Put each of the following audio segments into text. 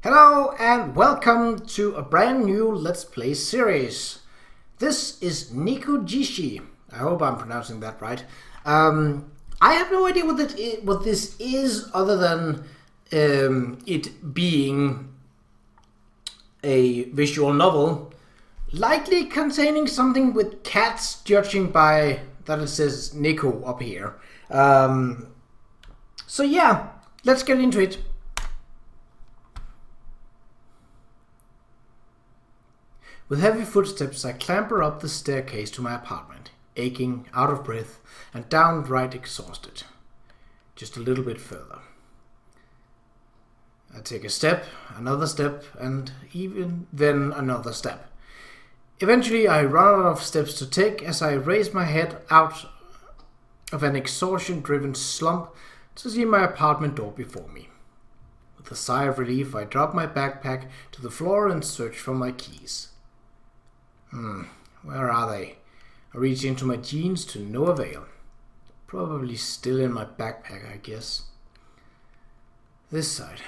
Hello and welcome to a brand new Let's Play series. This is Nekojishi. I hope I'm pronouncing that right. I have no idea what this is other than it being a visual novel, likely containing something with cats, judging by that it says Neko up here. So yeah, let's get into it. With heavy footsteps, I clamber up the staircase to my apartment, aching, out of breath, and downright exhausted. Just a little bit further. I take a step, another step, and even then another step. Eventually, I run out of steps to take as I raise my head out of an exhaustion-driven slump to see my apartment door before me. With a sigh of relief, I drop my backpack to the floor and search for my keys. Where are they? I reach into my jeans to no avail. Probably still in my backpack, I guess. This side.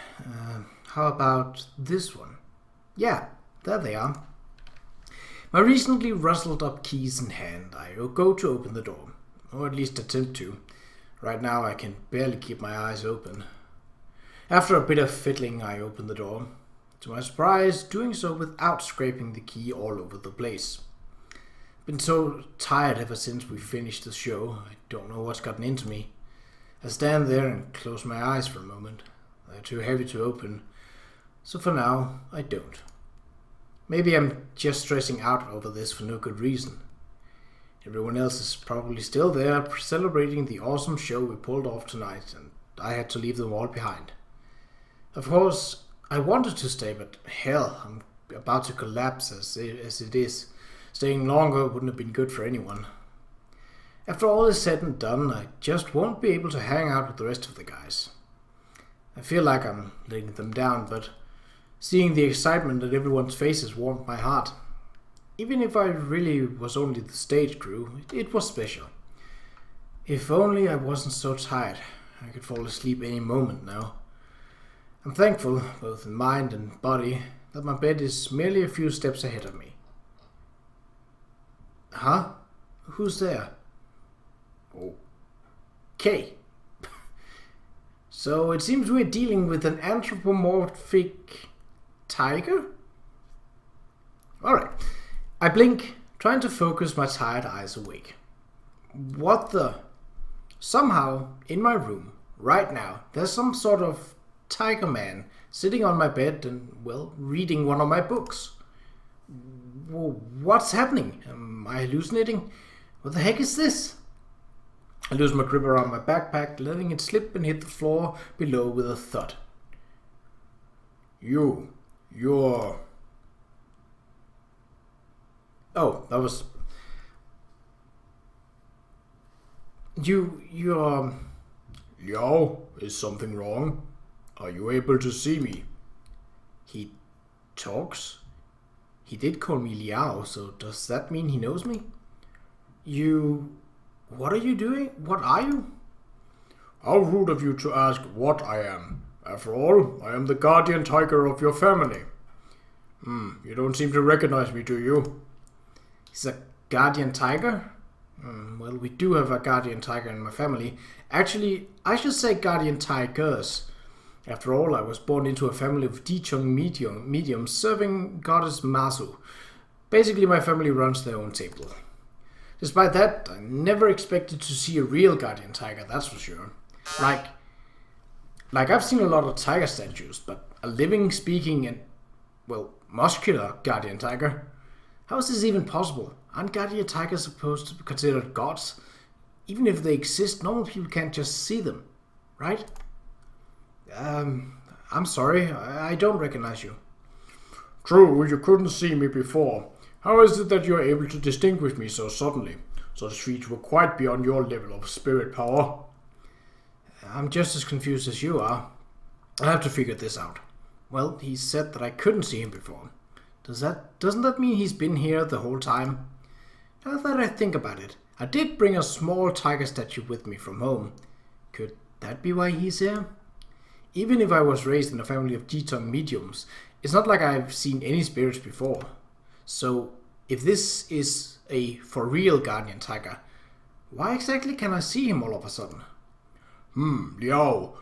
How about this one? Yeah, there they are. My recently rustled up keys in hand, I go to open the door. Or at least attempt to. Right now I can barely keep my eyes open. After a bit of fiddling, I open the door. To my surprise, doing so without scraping the key all over the place. Been so tired ever since we finished the show, I don't know what's gotten into me. I stand there and close my eyes for a moment. They're too heavy to open, so for now, I don't. Maybe I'm just stressing out over this for no good reason. Everyone else is probably still there, celebrating the awesome show we pulled off tonight, and I had to leave them all behind. Of course, I wanted to stay, but hell, I'm about to collapse as it is. Staying longer wouldn't have been good for anyone. After all is said and done, I just won't be able to hang out with the rest of the guys. I feel like I'm letting them down, but seeing the excitement on everyone's faces warmed my heart. Even if I really was only the stage crew, it was special. If only I wasn't so tired, I could fall asleep any moment now. I'm thankful, both in mind and body, that my bed is merely a few steps ahead of me. Huh? Who's there? Okay. So it seems we're dealing with an anthropomorphic tiger? Alright. I blink, trying to focus my tired eyes awake. What the? Somehow, in my room, right now, there's some sort of tiger man sitting on my bed and, well, reading one of my books. What's happening? Am I hallucinating? What the heck is this? I lose my grip around my backpack, letting it slip and hit the floor below with a thud. You're... Oh, that was... You're... Yo, is something wrong? Are you able to see me? He talks? He did call me Liao, so does that mean he knows me? What are you doing? What are you? How rude of you to ask what I am. After all, I am the guardian tiger of your family. You don't seem to recognize me, do you? He's a guardian tiger? Well, we do have a guardian tiger in my family. Actually, I should say guardian tigers. After all, I was born into a family of Dichung mediums serving goddess Masu. Basically, my family runs their own temple. Despite that, I never expected to see a real guardian tiger, that's for sure. Like I've seen a lot of tiger statues, but a living, speaking, and, well, muscular guardian tiger? How is this even possible? Aren't guardian tigers supposed to be considered gods? Even if they exist, normal people can't just see them, right? I'm sorry, I don't recognize you. True, you couldn't see me before. How is it that you are able to distinguish me so suddenly? Such feats were quite beyond your level of spirit power. I'm just as confused as you are. I have to figure this out. Well, he said that I couldn't see him before. Doesn't that mean he's been here the whole time? Now that I think about it, I did bring a small tiger statue with me from home. Could that be why he's here? Even if I was raised in a family of G-tongue mediums, it's not like I've seen any spirits before. So, if this is a for real guardian tiger, why exactly can I see him all of a sudden? Liao,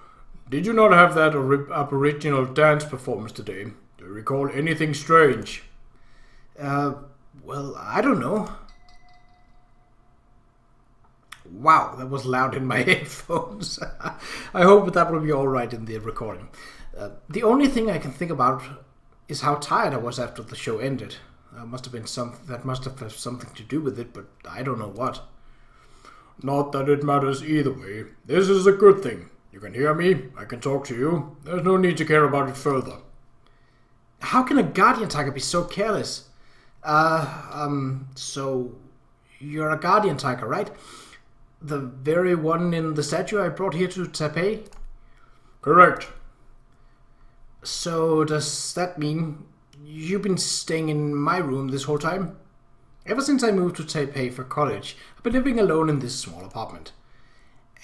did you not have that aboriginal dance performance today? Do you recall anything strange? Well, I don't know. Wow, that was loud in my headphones. I hope that will be alright in the recording. The only thing I can think about is how tired I was after the show ended. That must have had something to do with it, but I don't know what. Not that it matters either way. This is a good thing. You can hear me, I can talk to you. There's no need to care about it further. How can a guardian tiger be so careless? So you're a guardian tiger, right? The very one in the statue I brought here to Taipei? Correct. So does that mean you've been staying in my room this whole time? Ever since I moved to Taipei for college, I've been living alone in this small apartment.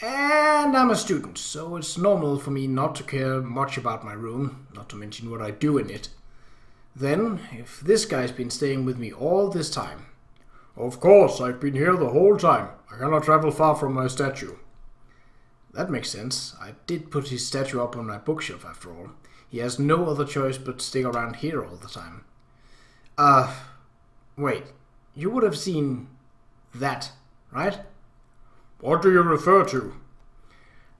And I'm a student, so it's normal for me not to care much about my room, not to mention what I do in it. Then, if this guy's been staying with me all this time... Of course, I've been here the whole time. I cannot travel far from my statue. That makes sense. I did put his statue up on my bookshelf after all. He has no other choice but to stay around here all the time. Wait. You would have seen that, right? What do you refer to?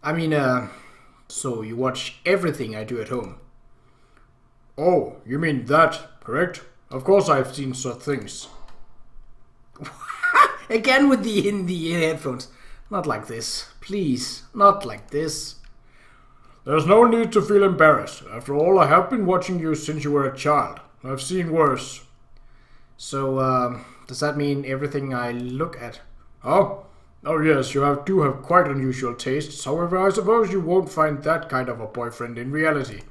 I mean, so you watch everything I do at home. Oh, you mean that, correct? Of course I've seen such things. Again with the in the headphones. Not like this. Please, not like this. There's no need to feel embarrassed. After all, I have been watching you since you were a child. I've seen worse. So, does that mean everything I look at? Oh yes, you do have quite unusual tastes. However, I suppose you won't find that kind of a boyfriend in reality.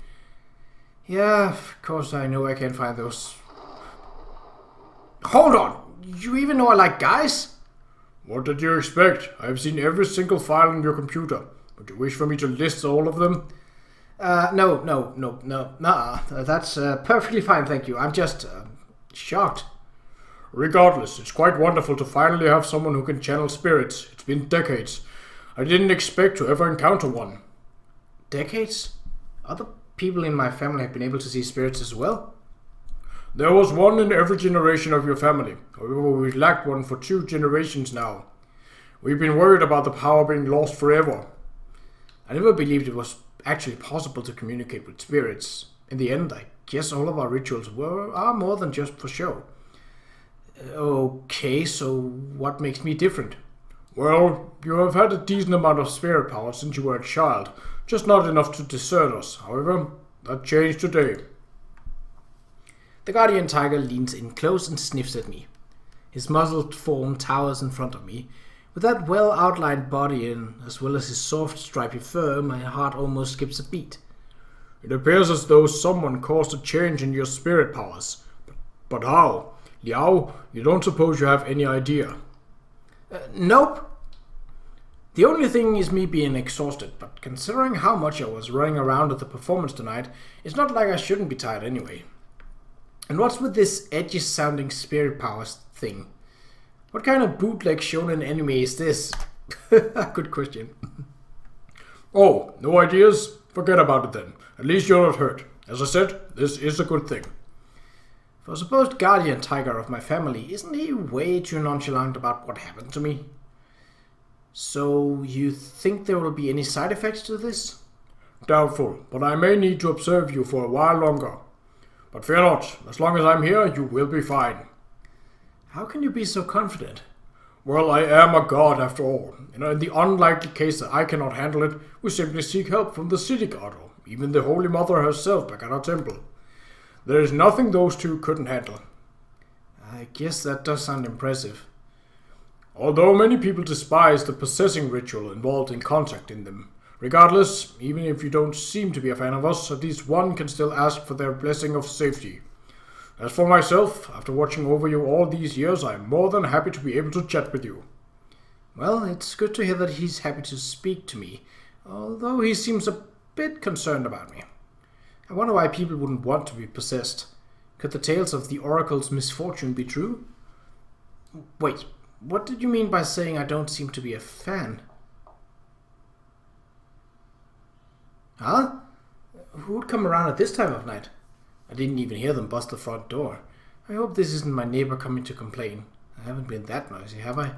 Yeah, of course I know I can't find those. Hold on! You even know I like guys? What did you expect? I've seen every single file on your computer. Would you wish for me to list all of them? No. That's perfectly fine, thank you. I'm just shocked. Regardless, it's quite wonderful to finally have someone who can channel spirits. It's been decades. I didn't expect to ever encounter one. Decades? Other people in my family have been able to see spirits as well? There was one in every generation of your family. However, we've lacked one for 2 generations now. We've been worried about the power being lost forever. I never believed it was actually possible to communicate with spirits. In the end, I guess all of our rituals are more than just for show. Okay, so what makes me different? Well, you have had a decent amount of spirit power since you were a child, just not enough to desert us. However, that changed today. The guardian tiger leans in close and sniffs at me. His muzzled form towers in front of me. With that well-outlined body and as well as his soft, stripy fur, my heart almost skips a beat. It appears as though someone caused a change in your spirit powers. But how? Liao, you don't suppose you have any idea? Nope. The only thing is me being exhausted, but considering how much I was running around at the performance tonight, it's not like I shouldn't be tired anyway. And what's with this edgy-sounding spirit powers thing? What kind of bootleg shonen anime is this? Good question. Oh, no ideas? Forget about it then. At least you're not hurt. As I said, this is a good thing. For a supposed guardian tiger of my family, isn't he way too nonchalant about what happened to me? So, you think there will be any side effects to this? Doubtful, but I may need to observe you for a while longer. But fear not, as long as I'm here, you will be fine. How can you be so confident? Well, I am a god after all. In the unlikely case that I cannot handle it, we simply seek help from the city guard, or even the Holy Mother herself back at our temple. There is nothing those two couldn't handle. I guess that does sound impressive. Although many people despise the possessing ritual involved in contacting them. Regardless, even if you don't seem to be a fan of us, at least one can still ask for their blessing of safety. As for myself, after watching over you all these years, I am more than happy to be able to chat with you. Well, it's good to hear that he's happy to speak to me, although he seems a bit concerned about me. I wonder why people wouldn't want to be possessed. Could the tales of the Oracle's misfortune be true? Wait, what did you mean by saying I don't seem to be a fan? Huh? Who would come around at this time of night? I didn't even hear them bust the front door. I hope this isn't my neighbor coming to complain. I haven't been that noisy, have I?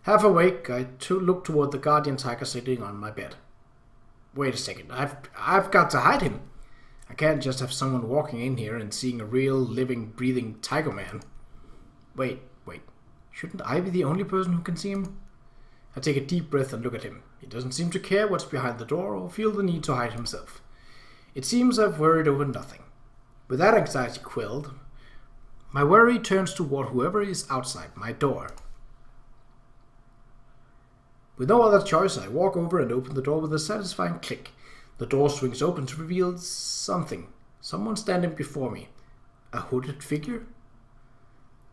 Half awake, I looked toward the guardian tiger sitting on my bed. Wait a second, I've got to hide him. I can't just have someone walking in here and seeing a real, living, breathing tiger man. Wait. Shouldn't I be the only person who can see him? I take a deep breath and look at him. He doesn't seem to care what's behind the door or feel the need to hide himself. It seems I've worried over nothing. With that anxiety quelled, my worry turns toward whoever is outside my door. With no other choice, I walk over and open the door with a satisfying click. The door swings open to reveal something. Someone standing before me. A hooded figure?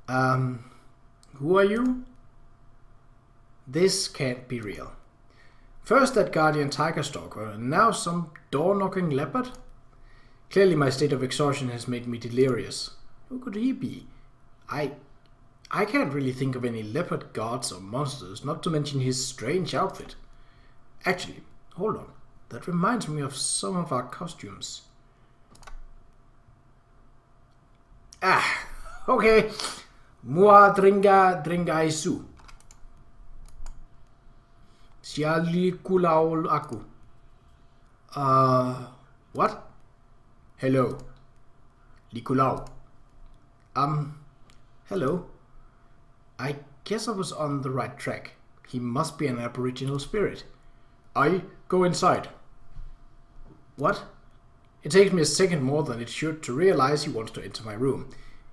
Who are you? This can't be real. First that guardian tiger stalker, and now some door-knocking leopard? Clearly my state of exhaustion has made me delirious. Who could he be? I can't really think of any leopard gods or monsters, not to mention his strange outfit. Actually, hold on. That reminds me of some of our costumes. Okay. Mua dringa isu. Siali kulaul aku. What? Hello. Likulau. Hello. I guess I was on the right track. He must be an aboriginal spirit. I go inside. What? It takes me a second more than it should to realize he wants to enter my room.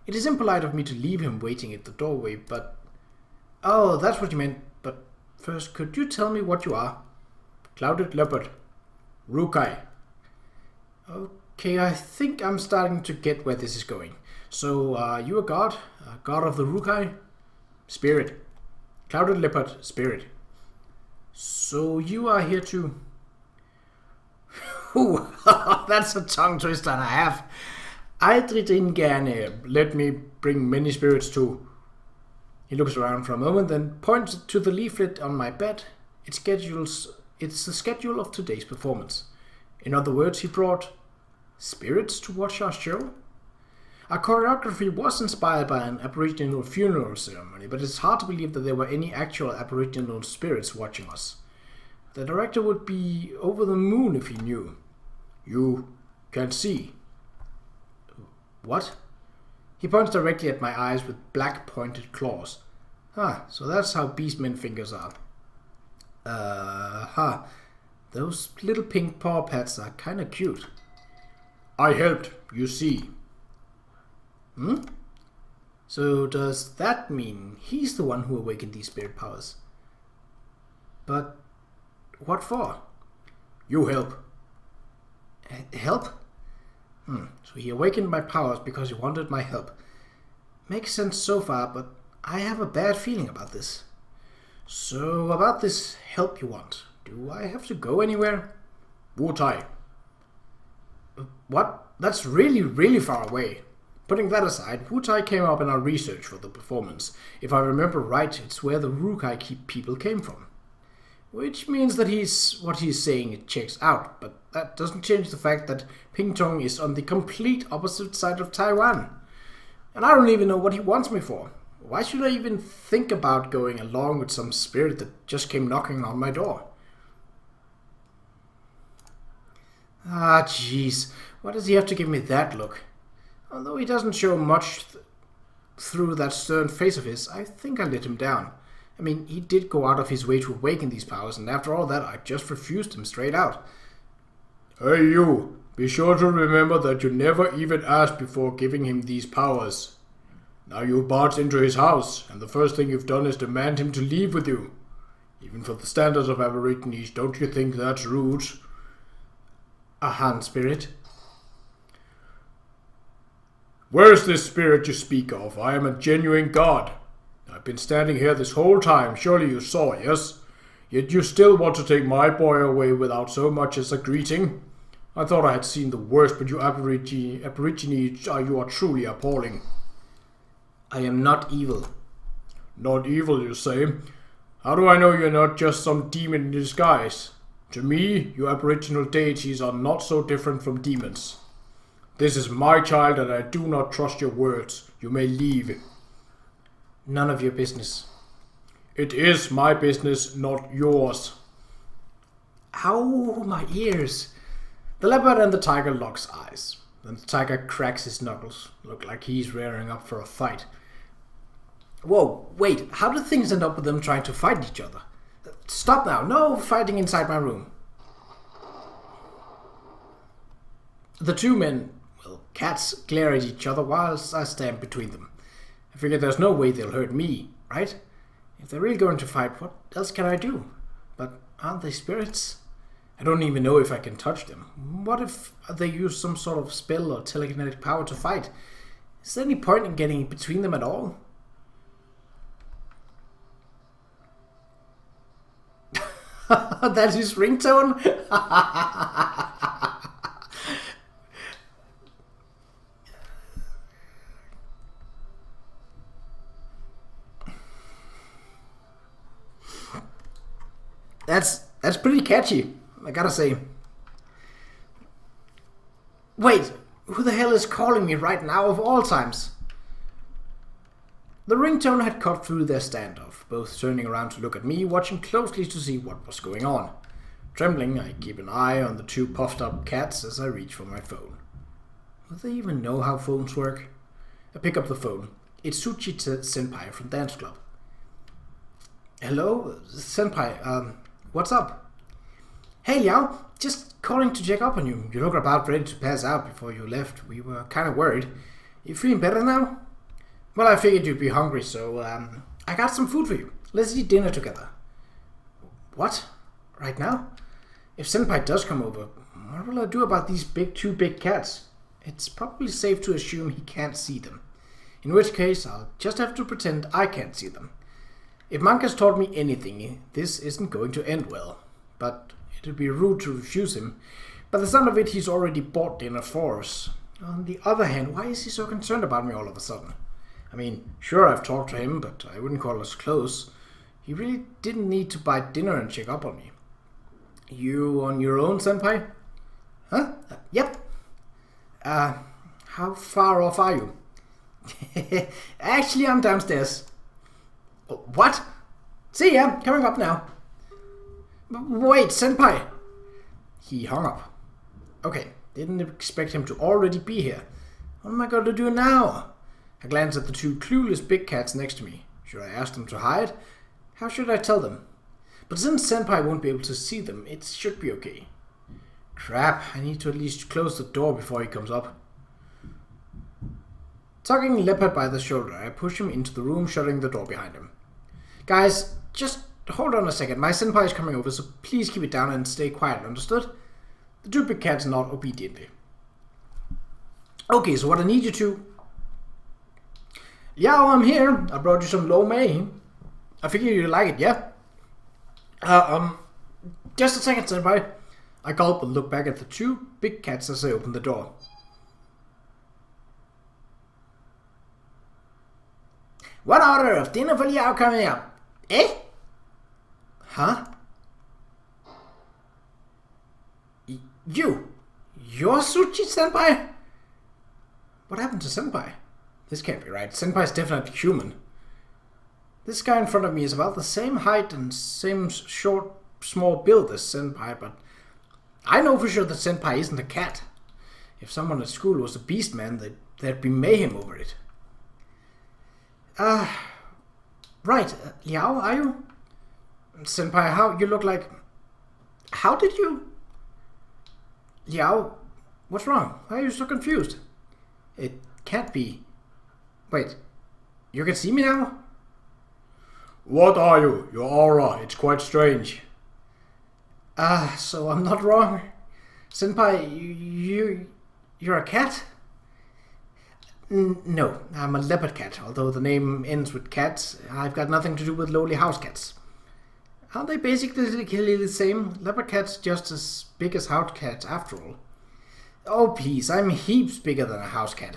It is impolite of me to leave him waiting at the doorway, but... Oh, that's what you meant. But first, could you tell me what you are? Clouded leopard. Rukai. Okay, I think I'm starting to get where this is going. So, are you a god? A god of the Rukai? Spirit. Clouded leopard. Spirit. So you are here to... Ooh, that's a tongue twister and a half. Aldrig gerne. Let me bring many spirits too. He looks around for a moment, then points to the leaflet on my bed. It's the schedule of today's performance. In other words, he brought spirits to watch our show. Our choreography was inspired by an Aboriginal funeral ceremony, but it's hard to believe that there were any actual Aboriginal spirits watching us. The director would be over the moon if he knew. You can see. What? He points directly at my eyes with black pointed claws. So that's how beastmen fingers are. Those little pink paw pads are kinda cute. I helped, you see. So does that mean he's the one who awakened these spirit powers? But what for? You help. Help? So he awakened my powers because he wanted my help. Makes sense so far, but I have a bad feeling about this. So about this help you want, do I have to go anywhere? Wutai. What? That's really, really far away. Putting that aside, Wutai came up in our research for the performance. If I remember right, it's where the Rukai people came from. Which means that what he's saying it checks out, but that doesn't change the fact that Pingtong is on the complete opposite side of Taiwan. And I don't even know what he wants me for. Why should I even think about going along with some spirit that just came knocking on my door? Jeez, why does he have to give me that look? Although he doesn't show much through that stern face of his, I think I let him down. I mean, he did go out of his way to awaken these powers, and after all that, I just refused him straight out. Hey you, be sure to remember that you never even asked before giving him these powers. Now you barged into his house, and the first thing you've done is demand him to leave with you. Even for the standards of Aborigines, don't you think that's rude? A hand spirit? Where is this spirit you speak of? I am a genuine god. I've been standing here this whole time, surely you saw, yes? Yet you still want to take my boy away without so much as a greeting? I thought I had seen the worst, but you aborigines, you are truly appalling. I am not evil. Not evil, you say? How do I know you're not just some demon in disguise? To me, you aboriginal deities are not so different from demons. This is my child and I do not trust your words. You may leave. None of your business. It is my business, not yours. Ow, my ears. The leopard and the tiger locks eyes. Then the tiger cracks his knuckles. Look like he's rearing up for a fight. Whoa, wait, how do things end up with them trying to fight each other? Stop now, no fighting inside my room. The two men, cats, glare at each other whilst I stand between them. I figure there's no way they'll hurt me, right? If they're really going to fight, what else can I do? But aren't they spirits? I don't even know if I can touch them. What if they use some sort of spell or telekinetic power to fight? Is there any point in getting between them at all? That's his ringtone? That's pretty catchy, I gotta say. Wait, who the hell is calling me right now of all times? The ringtone had cut through their standoff, both turning around to look at me, watching closely to see what was going on. Trembling, I keep an eye on the two puffed up cats as I reach for my phone. Do they even know how phones work? I pick up the phone. It's Suchi Senpai from Dance Club. Hello, Senpai, what's up? Hey, Liao, just calling to check up on you. You look about ready to pass out before you left. We were kind of worried. You feeling better now? Well, I figured you'd be hungry, so I got some food for you. Let's eat dinner together. What? Right now? If Senpai does come over, what will I do about these two big cats? It's probably safe to assume he can't see them. In which case, I'll just have to pretend I can't see them. If Monk has taught me anything, this isn't going to end well. But it would be rude to refuse him. By the sound of it, he's already bought dinner for us. On the other hand, why is he so concerned about me all of a sudden? I mean, sure, I've talked to him, but I wouldn't call us close. He really didn't need to buy dinner and check up on me. You on your own, Senpai? Huh? Yep. How far off are you? Actually, I'm downstairs. What? See ya, coming up now. Wait, Senpai. He hung up. Okay, didn't expect him to already be here. What am I going to do now? I glance at the two clueless big cats next to me. Should I ask them to hide? How should I tell them? But since Senpai won't be able to see them, it should be okay. Crap, I need to at least close the door before he comes up. Tugging Leopard by the shoulder, I push him into the room, shutting the door behind him. Guys, just hold on a second. My Senpai is coming over, so please keep it down and stay quiet, understood? The two big cats nod obediently. Okay, so what I need you to... Yeah, I'm here. I brought you some lo mein. I figure you like it, yeah? Just a second, Senpai. I gulp and look back at the two big cats as I open the door. What order of dinner for Liao coming up? Eh? Huh? You're Suchi Senpai? What happened to Senpai? This can't be right. Senpai's definitely human. This guy in front of me is about the same height and same short, small build as Senpai, but I know for sure that Senpai isn't a cat. If someone at school was a beast man, there'd be mayhem over it. Right. Liao, are you? Senpai, how you look like... How did you... Liao, what's wrong? Why are you so confused? It can't be... Wait, you can see me now? What are you? Your aura, it's quite strange. So I'm not wrong. Senpai, you're a cat? No, I'm a leopard cat, although the name ends with cats. I've got nothing to do with lowly house cats. Aren't they basically the same? Leopard cats just as big as house cats after all. Oh, please, I'm heaps bigger than a house cat.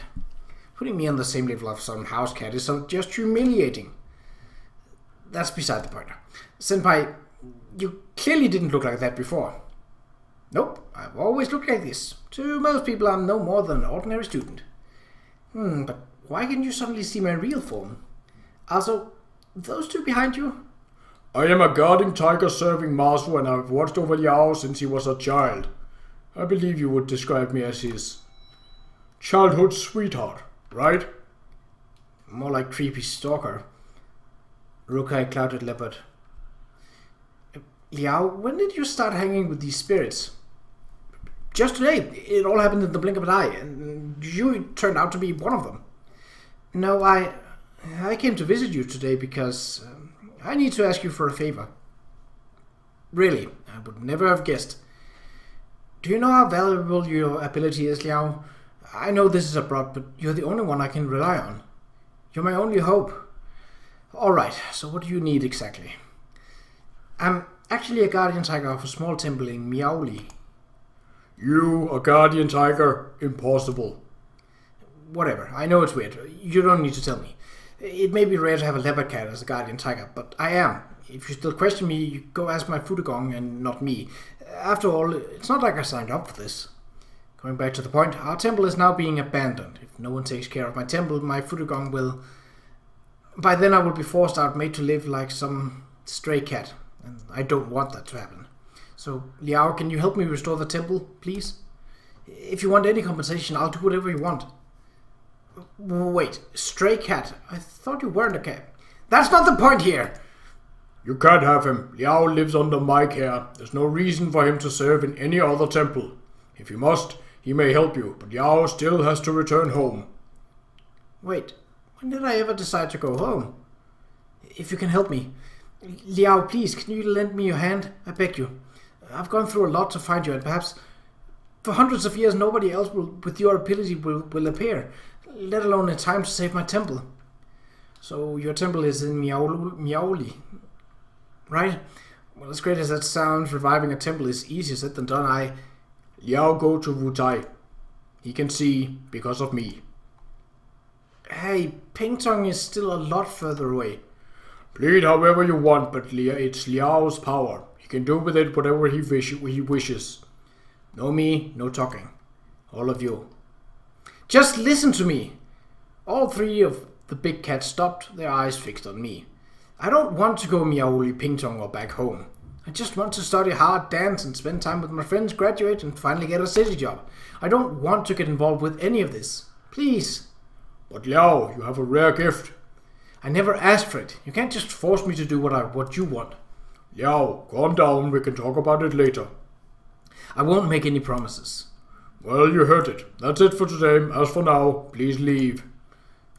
Putting me on the same level of some house cat is just humiliating. That's beside the point. Senpai, you clearly didn't look like that before. Nope, I've always looked like this. To most people, I'm no more than an ordinary student. But why can you suddenly see my real form? Also, those two behind you? I am a guarding tiger serving Masu, and I've watched over Liao since he was a child. I believe you would describe me as his childhood sweetheart, right? More like creepy stalker. Rukai clouded leopard. Liao, when did you start hanging with these spirits? Just today. It all happened in the blink of an eye, and you turned out to be one of them. No, I came to visit you today because I need to ask you for a favor. Really, I would never have guessed. Do you know how valuable your ability is, Liao? I know this is abroad, but you're the only one I can rely on. You're my only hope. Alright, so what do you need exactly? I'm actually a guardian tiger of a small temple in Miaoli. You, a guardian tiger? Impossible. Whatever, I know it's weird. You don't need to tell me. It may be rare to have a leopard cat as a guardian tiger, but I am. If you still question me, you go ask my Fudugong and not me. After all, it's not like I signed up for this. Going back to the point, our temple is now being abandoned. If no one takes care of my temple, my Fudugong will... By then I will be forced out, made to live like some stray cat. And I don't want that to happen. So, Liao, can you help me restore the temple, please? If you want any compensation, I'll do whatever you want. Wait, stray cat? I thought you weren't a cat. That's not the point here! You can't have him. Liao lives under my care. There's no reason for him to serve in any other temple. If he must, he may help you, but Liao still has to return home. Wait, when did I ever decide to go home? If you can help me. Liao, please, can you lend me your hand? I beg you. I've gone through a lot to find you, and perhaps for hundreds of years nobody else with your ability will appear, let alone in time to save my temple. So your temple is in Miaoli, right? Well, as great as that sounds, reviving a temple is easier said than done. Liao go to Wutai. He can see because of me. Hey, Pingtong is still a lot further away. Plead however you want, but it's Liao's power. He can do with it whatever he wishes. No me, no talking. All of you. Just listen to me. All three of the big cats stopped, their eyes fixed on me. I don't want to go Miaoli, Pingtong, or back home. I just want to study hard, dance, and spend time with my friends, graduate, and finally get a city job. I don't want to get involved with any of this. Please. But Liao, you have a rare gift. I never asked for it. You can't just force me to do what you want. Liao, calm down. We can talk about it later. I won't make any promises. Well, you heard it. That's it for today. As for now, please leave.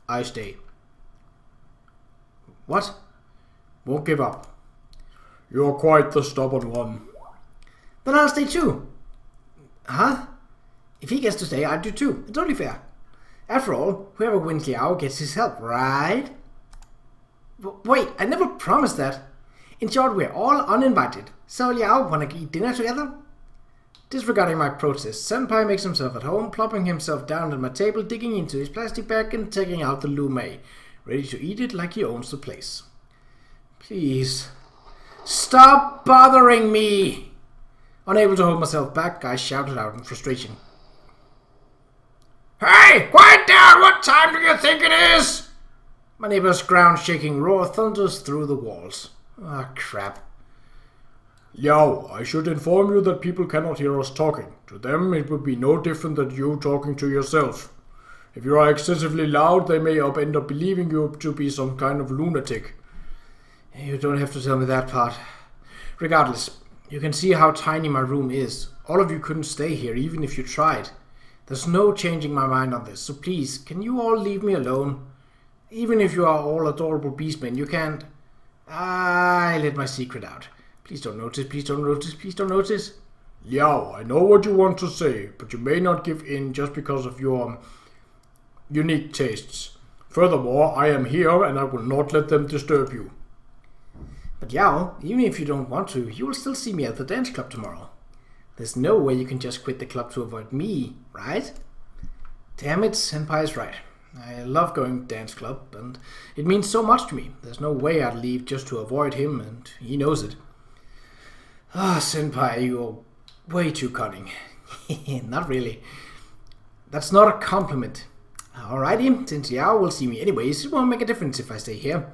I stay. What? Won't give up. You're quite the stubborn one. Then I'll stay too. Huh? If he gets to stay, I do too. It's only fair. After all, whoever wins Liao gets his help, right? Wait, I never promised that. In short, we're all uninvited. So Liao, wanna eat dinner together? Disregarding my protest, Senpai makes himself at home, plopping himself down at my table, digging into his plastic bag and taking out the lu mei, ready to eat it like he owns the place. Please, stop bothering me! Unable to hold myself back, I shouted out in frustration. Hey, quiet down! What time do you think it is? My neighbor's ground-shaking roar thunders through the walls. Ah, crap. Liao, I should inform you that people cannot hear us talking. To them, it would be no different than you talking to yourself. If you are excessively loud, they may end up believing you to be some kind of lunatic. You don't have to tell me that part. Regardless, you can see how tiny my room is. All of you couldn't stay here, even if you tried. There's no changing my mind on this, so please, can you all leave me alone? Even if you are all adorable beastmen, you can't... I let my secret out. Please don't notice, please don't notice, please don't notice. Liao, I know what you want to say, but you may not give in just because of your unique tastes. Furthermore, I am here and I will not let them disturb you. But Liao, even if you don't want to, you will still see me at the dance club tomorrow. There's no way you can just quit the club to avoid me, right? Damn it, Senpai is right. I love going to dance club, and it means so much to me. There's no way I'd leave just to avoid him, and he knows it. Ah, Senpai, you're way too cunning. Not really. That's not a compliment. Alrighty, since Yao will see me anyways, it won't make a difference if I stay here.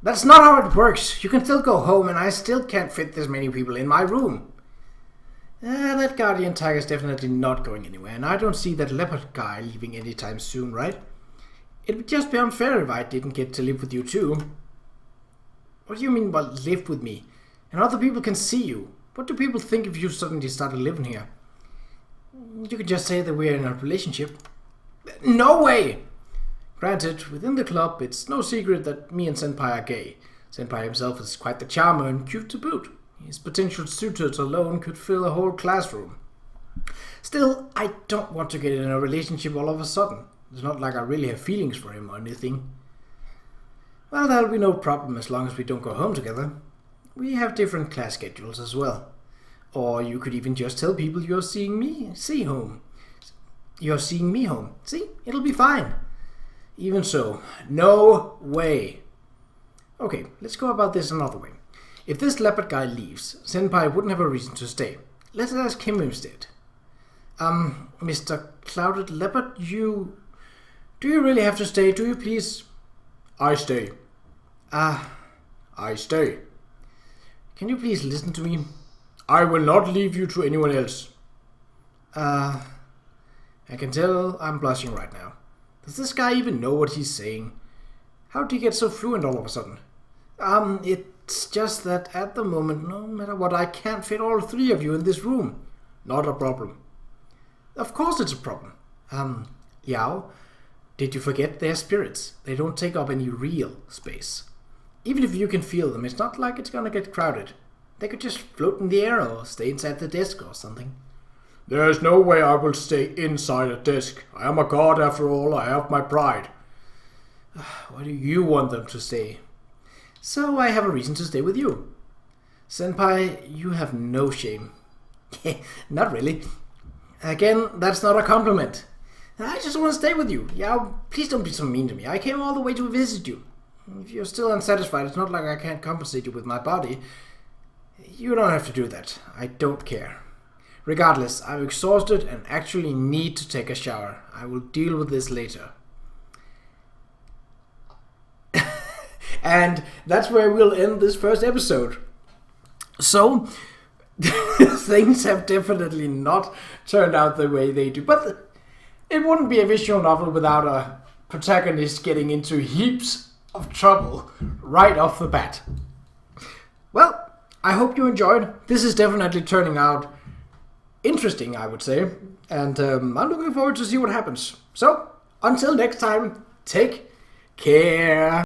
That's not how it works. You can still go home, and I still can't fit this many people in my room. That guardian tiger's definitely not going anywhere, and I don't see that leopard guy leaving anytime soon, right? It would just be unfair if I didn't get to live with you too. What do you mean by live with me? And other people can see you. What do people think if you suddenly started living here? You could just say that we're in a relationship. No way! Granted, within the club, it's no secret that me and Senpai are gay. Senpai himself is quite the charmer and cute to boot. His potential suitors alone could fill a whole classroom. Still, I don't want to get in a relationship all of a sudden. It's not like I really have feelings for him or anything. Well, that'll be no problem as long as we don't go home together. We have different class schedules as well. Or you could even just tell people you're seeing me home. You're seeing me home. See? It'll be fine. Even so, no way. Okay, let's go about this another way. If this leopard guy leaves, Senpai wouldn't have a reason to stay. Let's ask him instead. Mr. Clouded Leopard, do you really have to stay? Do you please? I stay. I stay. Can you please listen to me? I will not leave you to anyone else. I can tell I'm blushing right now. Does this guy even know what he's saying? How did he get so fluent all of a sudden? It's just that at the moment, no matter what, I can't fit all three of you in this room. Not a problem. Of course it's a problem. Yao, did you forget they're spirits? They don't take up any real space. Even if you can feel them, it's not like it's gonna get crowded. They could just float in the air or stay inside the desk or something. There is no way I will stay inside a desk. I am a god after all. I have my pride. Why do you want them to stay? So I have a reason to stay with you. Senpai, you have no shame. Not really. Again, that's not a compliment. I just want to stay with you. Yeah, please don't be so mean to me. I came all the way to visit you. If you're still unsatisfied, it's not like I can't compensate you with my body. You don't have to do that. I don't care. Regardless, I'm exhausted and actually need to take a shower. I will deal with this later. And that's where we'll end this first episode. So, things have definitely not turned out the way they do. But it wouldn't be a visual novel without a protagonist getting into heaps of trouble right off the bat. Well, I hope you enjoyed. This is definitely turning out interesting, I would say. And I'm looking forward to see what happens. So, until next time, take care.